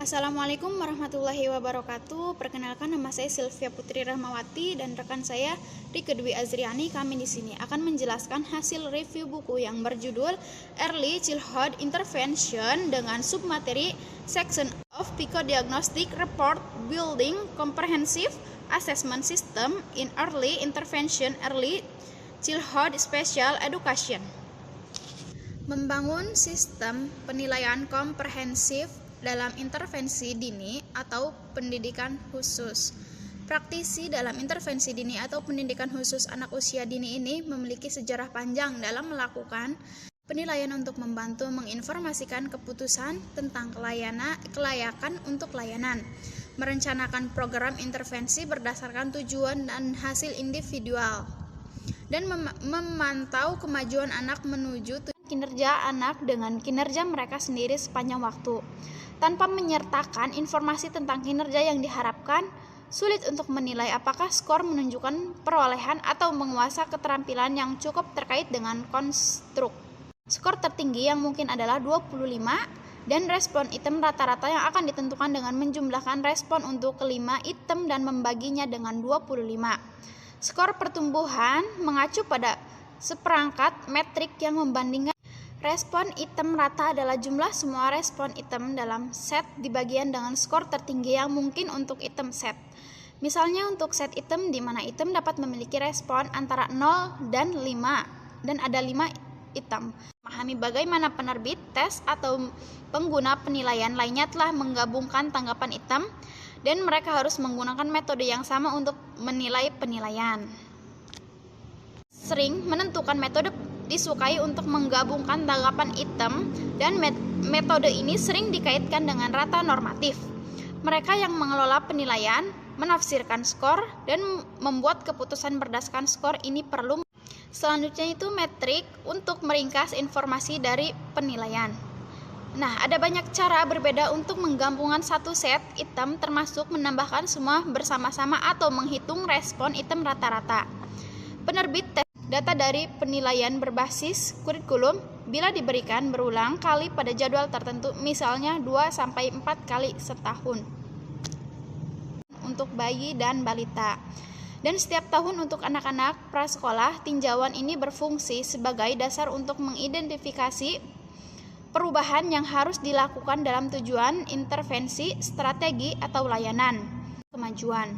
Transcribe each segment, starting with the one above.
Assalamualaikum warahmatullahi wabarakatuh. Perkenalkan, nama saya Sylvia Putri Rahmawati dan rekan saya Rike Dwi Azriani. Kami di sini akan menjelaskan hasil review buku yang berjudul Early Childhood Intervention dengan submateri Section of Psychodiagnostic Report Building Comprehensive Assessment System in Early Intervention Early Childhood Special Education. Membangun sistem penilaian komprehensif dalam intervensi dini atau pendidikan khusus. Praktisi dalam intervensi dini atau pendidikan khusus anak usia dini ini memiliki sejarah panjang dalam melakukan penilaian untuk membantu menginformasikan keputusan tentang kelayakan untuk layanan, merencanakan program intervensi berdasarkan tujuan dan hasil individual, dan memantau kemajuan anak menuju kinerja anak dengan kinerja mereka sendiri sepanjang waktu. Tanpa menyertakan informasi tentang kinerja yang diharapkan, sulit untuk menilai apakah skor menunjukkan perolehan atau menguasai keterampilan yang cukup terkait dengan konstruk. Skor tertinggi yang mungkin adalah 25 dan respon item rata-rata yang akan ditentukan dengan menjumlahkan respon untuk kelima item dan membaginya dengan 25. Skor pertumbuhan mengacu pada seperangkat metrik yang membandingkan respon item rata adalah jumlah semua respon item dalam set dibagian dengan skor tertinggi yang mungkin untuk item set. Misalnya untuk set item di mana item dapat memiliki respon antara 0 dan 5 dan ada 5 item. Memahami bagaimana penerbit, tes, atau pengguna penilaian lainnya telah menggabungkan tanggapan item dan mereka harus menggunakan metode yang sama untuk menilai penilaian. Sering menentukan metode disukai untuk menggabungkan tanggapan item dan metode ini sering dikaitkan dengan rata normatif. Mereka yang mengelola penilaian, menafsirkan skor, dan membuat keputusan berdasarkan skor ini perlu. Selanjutnya itu metrik untuk meringkas informasi dari penilaian. Nah, ada banyak cara berbeda untuk menggabungkan satu set item termasuk menambahkan semua bersama-sama atau menghitung respon item rata-rata. Penerbit tes data dari penilaian berbasis kurikulum bila diberikan berulang kali pada jadwal tertentu, misalnya 2-4 kali setahun untuk bayi dan balita. Dan setiap tahun untuk anak-anak prasekolah, tinjauan ini berfungsi sebagai dasar untuk mengidentifikasi perubahan yang harus dilakukan dalam tujuan intervensi, strategi, atau layanan. Kemajuan,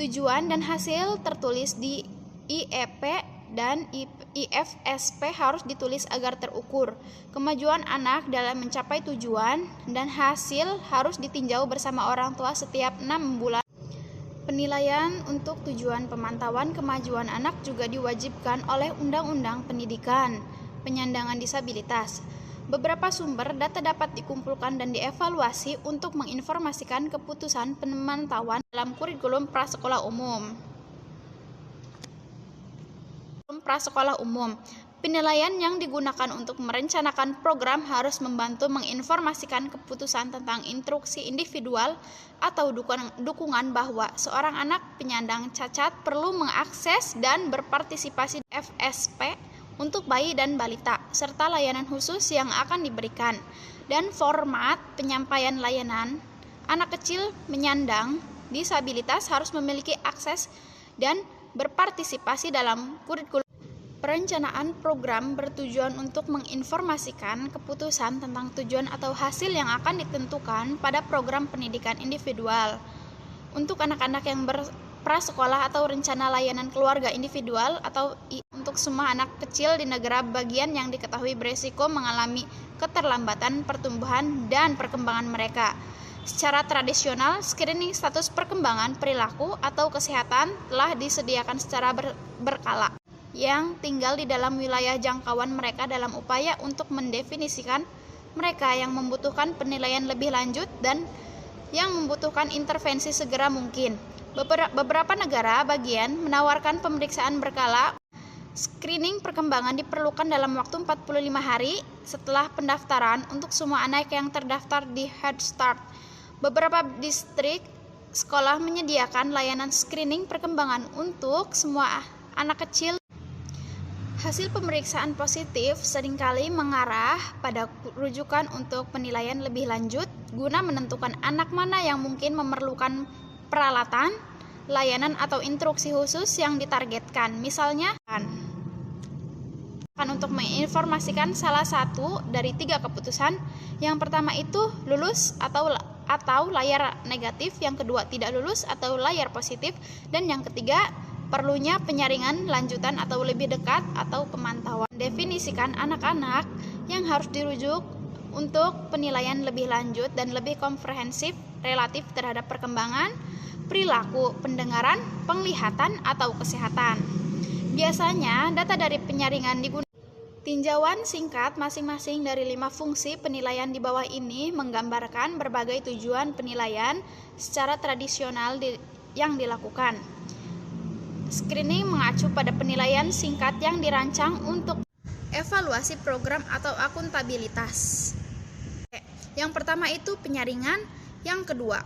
tujuan dan hasil tertulis di IEP dan IFSP harus ditulis agar terukur. Kemajuan anak dalam mencapai tujuan dan hasil harus ditinjau bersama orang tua setiap 6 bulan. Penilaian untuk tujuan pemantauan kemajuan anak juga diwajibkan oleh Undang-Undang Pendidikan Penyandang Disabilitas. Beberapa sumber data dapat dikumpulkan dan dievaluasi untuk menginformasikan keputusan pemantauan dalam kurikulum prasekolah umum. Prasekolah umum. Penilaian yang digunakan untuk merencanakan program harus membantu menginformasikan keputusan tentang instruksi individual atau dukungan bahwa seorang anak penyandang cacat perlu mengakses dan berpartisipasi di FSP untuk bayi dan balita, serta layanan khusus yang akan diberikan, dan format penyampaian layanan. Anak kecil penyandang disabilitas harus memiliki akses dan berpartisipasi dalam kurikulum. Perencanaan program bertujuan untuk menginformasikan keputusan tentang tujuan atau hasil yang akan ditentukan pada program pendidikan individual. Untuk anak-anak yang prasekolah atau rencana layanan keluarga individual atau untuk semua anak kecil di negara bagian yang diketahui berisiko mengalami keterlambatan pertumbuhan dan perkembangan mereka. Secara tradisional, screening status perkembangan perilaku atau kesehatan telah disediakan secara berkala yang tinggal di dalam wilayah jangkauan mereka dalam upaya untuk mendefinisikan mereka yang membutuhkan penilaian lebih lanjut dan yang membutuhkan intervensi segera mungkin. Beberapa negara bagian menawarkan pemeriksaan berkala. Screening perkembangan diperlukan dalam waktu 45 hari setelah pendaftaran untuk semua anak yang terdaftar di Head Start. Beberapa distrik sekolah menyediakan layanan screening perkembangan untuk semua anak kecil. Hasil pemeriksaan positif seringkali mengarah pada rujukan untuk penilaian lebih lanjut guna menentukan anak mana yang mungkin memerlukan peralatan, layanan atau instruksi khusus yang ditargetkan. Misalnya, untuk menginformasikan salah satu dari 3 keputusan. Yang pertama itu lulus atau layar negatif, yang kedua tidak lulus atau layar positif, dan yang ketiga perlunya penyaringan lanjutan atau lebih dekat atau pemantauan. Definisikan anak-anak yang harus dirujuk untuk penilaian lebih lanjut dan lebih komprehensif relatif terhadap perkembangan, perilaku, pendengaran, penglihatan, atau kesehatan. Biasanya data dari penyaringan digunakan. Tinjauan singkat masing-masing dari 5 fungsi penilaian di bawah ini menggambarkan berbagai tujuan penilaian secara tradisional yang dilakukan. Screening mengacu pada penilaian singkat yang dirancang untuk evaluasi program atau akuntabilitas. Yang pertama itu penyaringan, yang kedua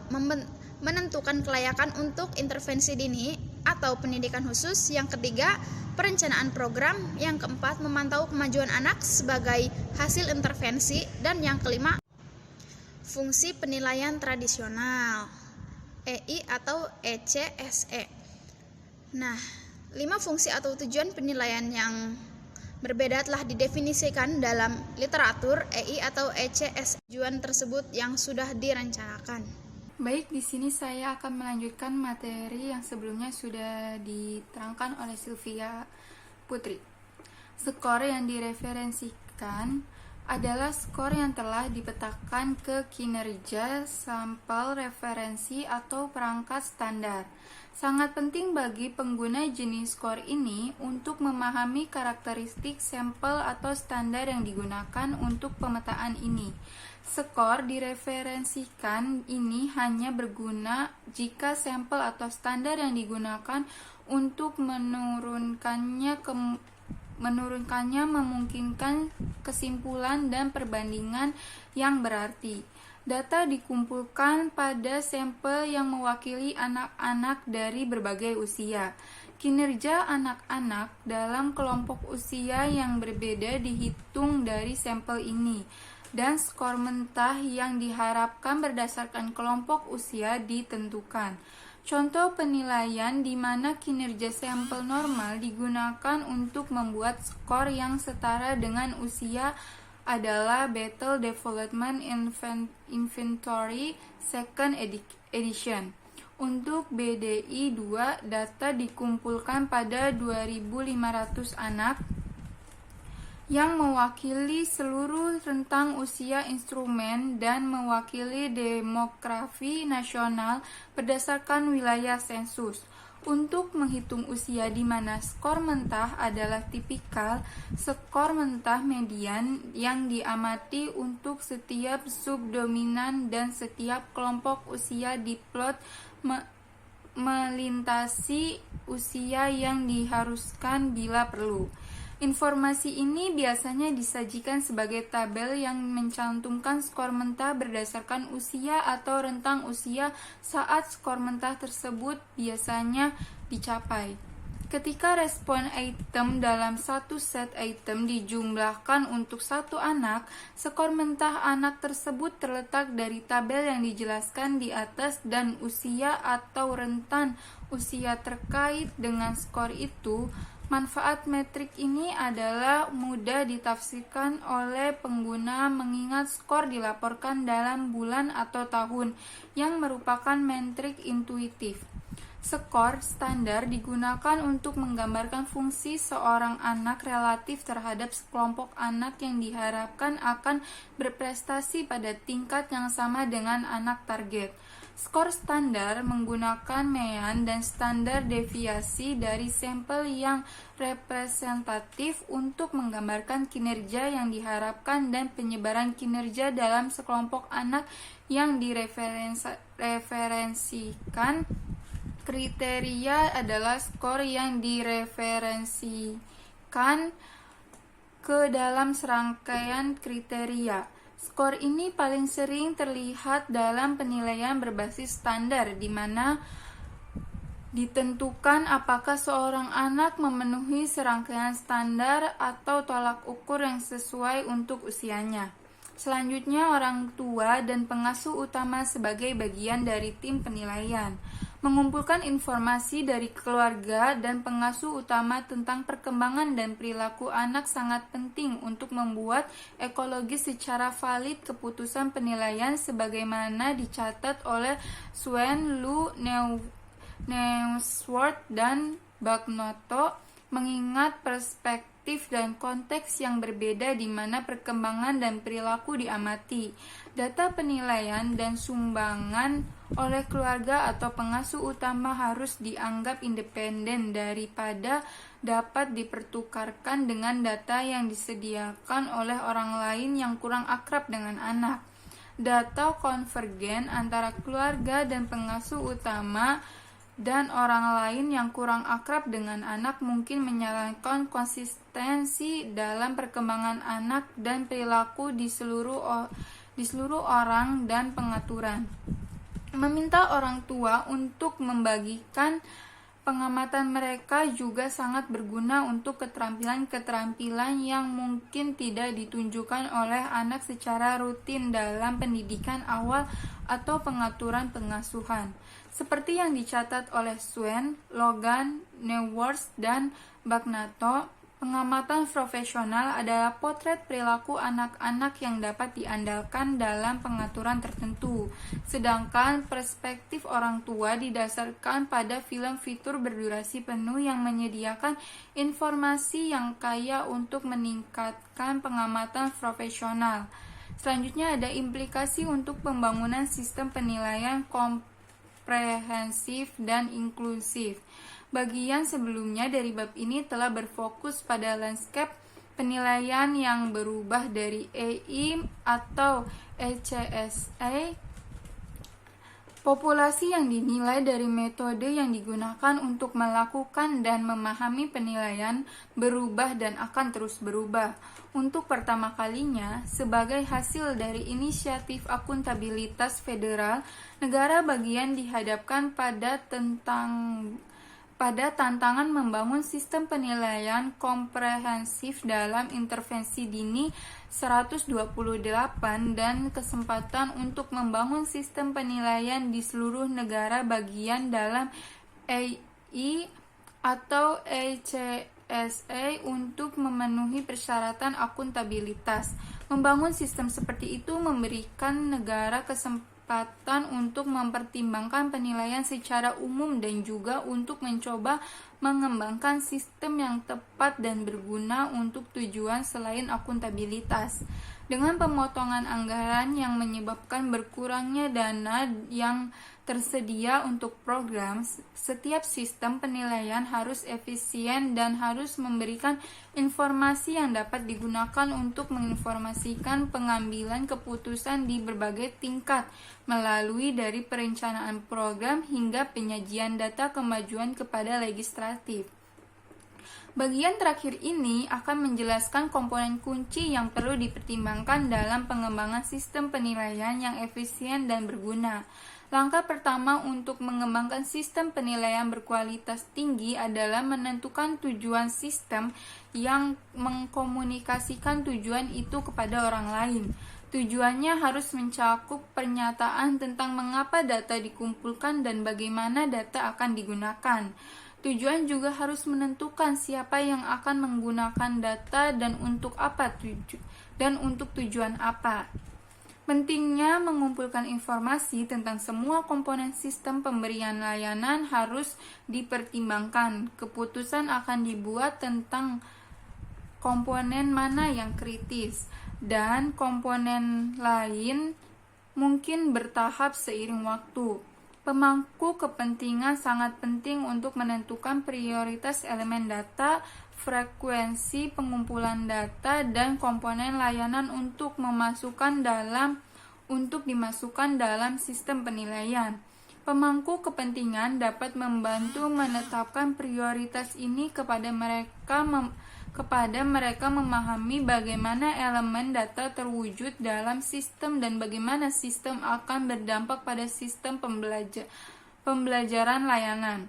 menentukan kelayakan untuk intervensi dini atau pendidikan khusus, yang ketiga perencanaan program, yang keempat memantau kemajuan anak sebagai hasil intervensi, dan yang kelima fungsi penilaian tradisional EI atau ECSE. Nah, 5 fungsi atau tujuan penilaian yang berbeda telah didefinisikan dalam literatur EI atau ECSE. Tujuan tersebut yang sudah direncanakan. Baik, di sini saya akan melanjutkan materi yang sebelumnya sudah diterangkan oleh Sylvia Putri. Skor yang direferensikan adalah skor yang telah dipetakan ke kinerja sampel referensi atau perangkat standar. Sangat penting bagi pengguna jenis skor ini untuk memahami karakteristik sampel atau standar yang digunakan untuk pemetaan ini. Skor direferensikan ini hanya berguna jika sampel atau standar yang digunakan untuk menurunkannya memungkinkan kesimpulan dan perbandingan yang berarti. Data dikumpulkan pada sampel yang mewakili anak-anak dari berbagai usia. Kinerja anak-anak dalam kelompok usia yang berbeda dihitung dari sampel ini, dan skor mentah yang diharapkan berdasarkan kelompok usia ditentukan. Contoh penilaian di mana kinerja sampel normal digunakan untuk membuat skor yang setara dengan usia adalah Battle Development Inventory Second Edition. Untuk BDI 2, data dikumpulkan pada 2.500 anak yang mewakili seluruh rentang usia instrumen dan mewakili demografi nasional berdasarkan wilayah sensus. Untuk menghitung usia di mana skor mentah adalah tipikal, skor mentah median yang diamati untuk setiap subdominan dan setiap kelompok usia diplot melintasi usia yang diharuskan bila perlu. Informasi ini biasanya disajikan sebagai tabel yang mencantumkan skor mentah berdasarkan usia atau rentang usia saat skor mentah tersebut biasanya dicapai. Ketika respon item dalam satu set item dijumlahkan untuk satu anak, skor mentah anak tersebut terletak dari tabel yang dijelaskan di atas, dan usia atau rentan usia terkait dengan skor itu. Manfaat metrik ini adalah mudah ditafsirkan oleh pengguna mengingat skor dilaporkan dalam bulan atau tahun, yang merupakan metrik intuitif. Skor standar digunakan untuk menggambarkan fungsi seorang anak relatif terhadap sekelompok anak yang diharapkan akan berprestasi pada tingkat yang sama dengan anak target. Skor standar menggunakan mean dan standar deviasi dari sampel yang representatif untuk menggambarkan kinerja yang diharapkan dan penyebaran kinerja dalam sekelompok anak yang direferensikan. Kriteria adalah skor yang direferensikan ke dalam serangkaian kriteria. Skor ini paling sering terlihat dalam penilaian berbasis standar, di mana Ditentukan apakah seorang anak memenuhi serangkaian standar atau tolak ukur yang sesuai untuk usianya. Selanjutnya, orang tua dan pengasuh utama sebagai bagian dari tim penilaian mengumpulkan informasi dari keluarga dan pengasuh utama tentang perkembangan dan perilaku anak sangat penting untuk membuat ekologis secara valid keputusan penilaian sebagaimana dicatat oleh Swain, Lu, Neuwirth, dan Bagnoto, mengingat perspektif dan konteks yang berbeda di mana perkembangan dan perilaku diamati. Data penilaian dan sumbangan oleh keluarga atau pengasuh utama harus dianggap independen daripada dapat dipertukarkan dengan data yang disediakan oleh orang lain yang kurang akrab dengan anak. Data konvergen antara keluarga dan pengasuh utama dan orang lain yang kurang akrab dengan anak mungkin menyalahkan konsistensi dalam perkembangan anak dan perilaku di seluruh orang dan pengaturan. Meminta orang tua untuk membagikan pengamatan mereka juga sangat berguna untuk keterampilan-keterampilan yang mungkin tidak ditunjukkan oleh anak secara rutin dalam pendidikan awal atau pengaturan pengasuhan. Seperti yang dicatat oleh Swain, Logan, Neuwirth, dan Bagnato, pengamatan profesional adalah potret perilaku anak-anak yang dapat diandalkan dalam pengaturan tertentu, sedangkan perspektif orang tua didasarkan pada film fitur berdurasi penuh yang menyediakan informasi yang kaya untuk meningkatkan pengamatan profesional. Selanjutnya ada implikasi untuk pembangunan sistem penilaian komprehensif dan inklusif. Bagian sebelumnya dari bab ini telah berfokus pada landscape penilaian yang berubah dari EI atau ECSA, populasi yang dinilai dari metode yang digunakan untuk melakukan dan memahami penilaian berubah dan akan terus berubah. Untuk pertama kalinya, sebagai hasil dari inisiatif akuntabilitas federal, negara bagian dihadapkan pada tantangan membangun sistem penilaian komprehensif dalam intervensi dini 128 dan kesempatan untuk membangun sistem penilaian di seluruh negara bagian dalam EI atau ECSA untuk memenuhi persyaratan akuntabilitas. Membangun sistem seperti itu memberikan negara kesempatan untuk mempertimbangkan penilaian secara umum dan juga untuk mencoba mengembangkan sistem yang tepat dan berguna untuk tujuan selain akuntabilitas. Dengan pemotongan anggaran yang menyebabkan berkurangnya dana yang tersedia untuk program, setiap sistem penilaian harus efisien dan harus memberikan informasi yang dapat digunakan untuk menginformasikan pengambilan keputusan di berbagai tingkat, melalui dari perencanaan program hingga penyajian data kemajuan kepada legislatif. Bagian terakhir ini akan menjelaskan komponen kunci yang perlu dipertimbangkan dalam pengembangan sistem penilaian yang efisien dan berguna. Langkah pertama untuk mengembangkan sistem penilaian berkualitas tinggi adalah menentukan tujuan sistem yang mengkomunikasikan tujuan itu kepada orang lain. Tujuannya harus mencakup pernyataan tentang mengapa data dikumpulkan dan bagaimana data akan digunakan. Tujuan juga harus menentukan siapa yang akan menggunakan data dan untuk apa dan untuk tujuan apa. Pentingnya mengumpulkan informasi tentang semua komponen sistem pemberian layanan harus dipertimbangkan. Keputusan akan dibuat tentang komponen mana yang kritis dan komponen lain mungkin bertahap seiring waktu. Pemangku kepentingan sangat penting untuk menentukan prioritas elemen data, frekuensi pengumpulan data, dan komponen layanan untuk dimasukkan dalam sistem penilaian. Pemangku kepentingan dapat membantu menetapkan prioritas ini kepada mereka memahami bagaimana elemen data terwujud dalam sistem dan bagaimana sistem akan berdampak pada sistem pembelajaran layanan.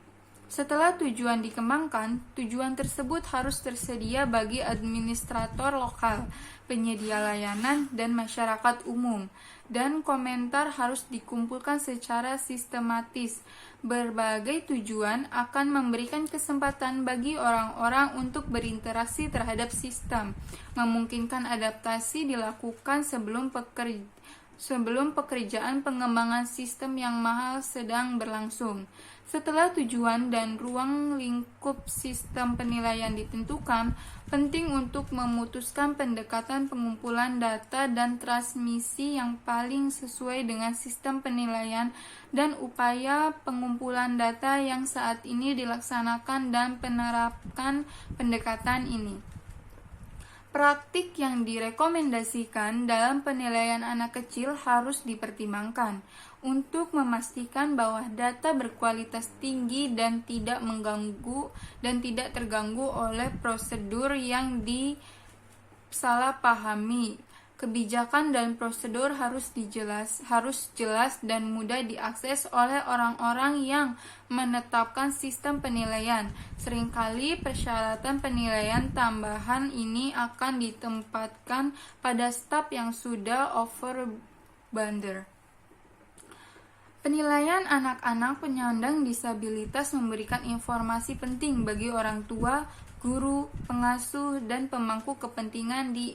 Setelah tujuan dikembangkan, tujuan tersebut harus tersedia bagi administrator lokal, penyedia layanan, dan masyarakat umum, dan komentar harus dikumpulkan secara sistematis. Berbagai tujuan akan memberikan kesempatan bagi orang-orang untuk berinteraksi terhadap sistem, memungkinkan adaptasi dilakukan sebelum pekerjaan pengembangan sistem yang mahal sedang berlangsung. Setelah tujuan dan ruang lingkup sistem penilaian ditentukan, penting untuk memutuskan pendekatan pengumpulan data dan transmisi yang paling sesuai dengan sistem penilaian dan upaya pengumpulan data yang saat ini dilaksanakan dan penerapkan pendekatan ini. Praktik yang direkomendasikan dalam penilaian anak kecil harus dipertimbangkan untuk memastikan bahwa data berkualitas tinggi dan tidak terganggu oleh prosedur yang disalahpahami. Kebijakan dan prosedur harus jelas dan mudah diakses oleh orang-orang yang menetapkan sistem penilaian. Seringkali persyaratan penilaian tambahan ini akan ditempatkan pada staf yang sudah overburdened. Penilaian anak-anak penyandang disabilitas memberikan informasi penting bagi orang tua, guru, pengasuh, dan pemangku kepentingan di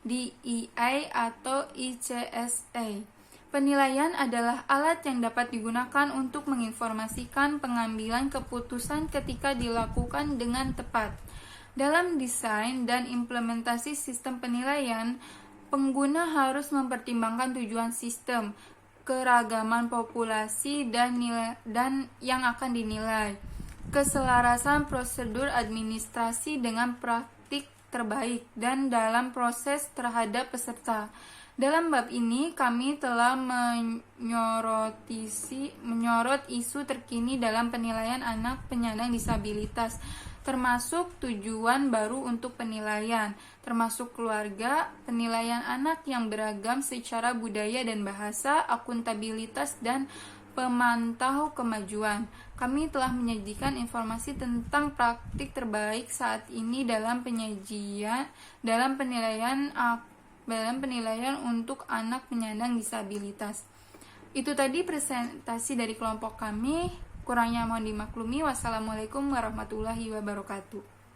DEI atau ICSA. Penilaian adalah alat yang dapat digunakan untuk menginformasikan pengambilan keputusan ketika dilakukan dengan tepat. Dalam desain dan implementasi sistem penilaian, pengguna harus mempertimbangkan tujuan sistem, keragaman populasi dan yang akan dinilai, keselarasan prosedur administrasi dengan praktik terbaik, dan dalam proses terhadap peserta. Dalam bab ini, kami telah menyorot isu terkini dalam penilaian anak penyandang disabilitas, termasuk tujuan baru untuk penilaian, termasuk keluarga, penilaian anak yang beragam secara budaya dan bahasa, akuntabilitas, dan pemantau kemajuan. Kami telah menyajikan informasi tentang praktik terbaik saat ini dalam penilaian untuk anak penyandang disabilitas. Itu tadi presentasi dari kelompok kami. Kurangnya mohon dimaklumi. Wassalamualaikum warahmatullahi wabarakatuh.